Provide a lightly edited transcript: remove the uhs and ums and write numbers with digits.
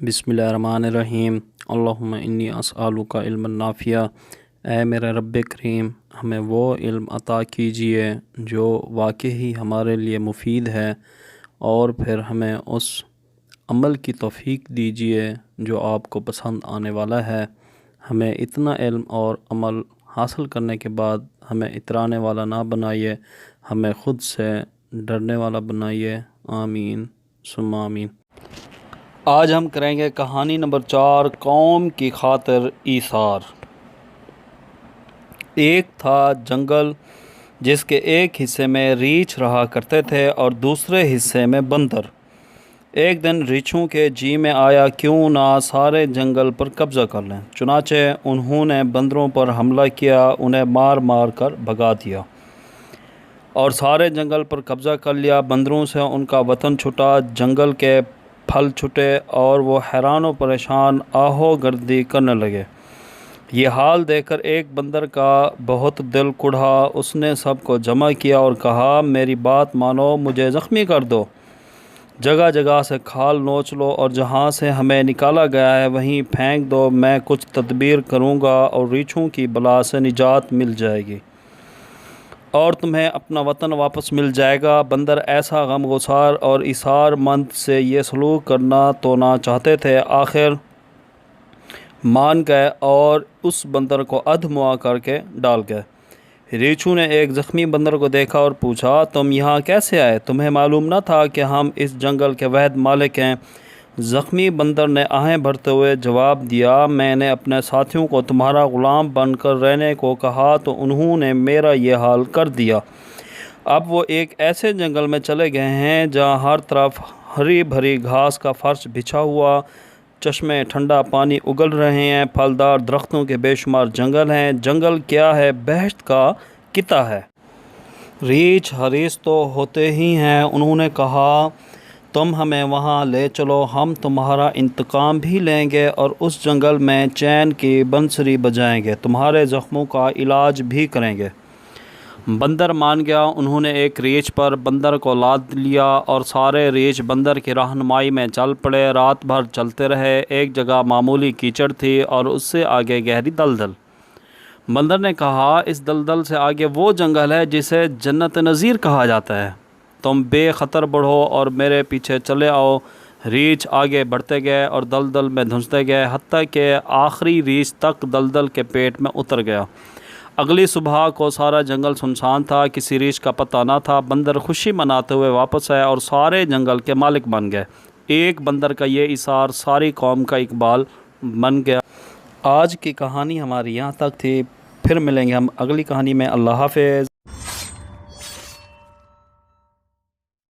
बिस्मिल्लाहिर्रहमानिर्रहीम। अल्लाहुम्मा इन्नी अस्अलुका इल्मन नाफिया। ऐ मेरे रब्बे करीम, हमें वो इल्म अता कीजिए जो वाकई ही हमारे लिए मुफीद है, और फिर हमें उस अमल की तौफीक दीजिए जो आपको पसंद आने वाला है। हमें इतना इल्म और अमल हासिल करने के बाद हमें इतराने वाला ना बनाइए, हमें ख़ुद से डरने वाला बनाइए। आमीन सुम्मा आमीन। आज हम करेंगे कहानी नंबर 4, कौम की खातिर ईसार। एक था जंगल जिसके एक हिस्से में रीछ रहा करते थे और दूसरे हिस्से में बंदर। एक दिन रीछों के जी में आया क्यों ना सारे जंगल पर कब्ज़ा कर लें। चुनाचे उन्होंने बंदरों पर हमला किया, उन्हें मार मार कर भगा दिया और सारे जंगल पर कब्ज़ा कर लिया। बंदरों से उनका वतन छुटा, जंगल के फल छुटे और वो हैरान व परेशान आहो गर्दी करने लगे। ये हाल देखकर एक बंदर का बहुत दिल कुढ़ा। उसने सबको जमा किया और कहा, मेरी बात मानो, मुझे ज़ख्मी कर दो, जगह जगह से खाल नोच लो और जहाँ से हमें निकाला गया है वहीं फेंक दो। मैं कुछ तदबीर करूँगा और रीछों की बला से निजात मिल जाएगी और तुम्हें अपना वतन वापस मिल जाएगा। बंदर ऐसा गमगुसार और इसार मंद से ये सलूक करना तो ना चाहते थे, आखिर मान गए और उस बंदर को अधमुआ करके डाल गए। रीछू ने एक ज़ख्मी बंदर को देखा और पूछा, तुम यहाँ कैसे आए? तुम्हें मालूम न था कि हम इस जंगल के वहद मालिक हैं? ज़ख्मी बंदर ने आहें भरते हुए जवाब दिया, मैंने अपने साथियों को तुम्हारा ग़ुलाम बनकर रहने को कहा तो उन्होंने मेरा ये हाल कर दिया। अब वो एक ऐसे जंगल में चले गए हैं जहाँ हर तरफ हरी भरी घास का फर्श बिछा हुआ, चश्मे ठंडा पानी उगल रहे हैं, फलदार दरख्तों के बेशुमार जंगल हैं। जंगल क्या है, बहश्त का किता है। रीछ हरीस तो होते ही हैं। उन्होंने कहा, तुम हमें वहाँ ले चलो, हम तुम्हारा इंतकाम भी लेंगे और उस जंगल में चैन की बंसरी बजाएंगे, तुम्हारे ज़ख्मों का इलाज भी करेंगे। बंदर मान गया। उन्होंने एक रीछ पर बंदर को लाद लिया और सारे रीछ बंदर की रहनुमाई में चल पड़े। रात भर चलते रहे। एक जगह मामूली कीचड़ थी और उससे आगे गहरी दलदल। बंदर ने कहा, इस दलदल से आगे वो जंगल है जिसे जन्नत नज़ीर कहा जाता है, तुम बेखतर बढ़ो और मेरे पीछे चले आओ। रीछ आगे बढ़ते गए और दलदल में धंसते गए, हत्ता कि आखिरी रीछ तक दलदल के पेट में उतर गया। अगली सुबह को सारा जंगल सुनसान था, किसी रीछ का पता न था। बंदर खुशी मनाते हुए वापस आए और सारे जंगल के मालिक बन गए। एक बंदर का ये इसार सारी कौम का इकबाल बन गया। आज की कहानी हमारी यहाँ तक थी, फिर मिलेंगे हम अगली कहानी में। अल्लाह हाफ़िज़।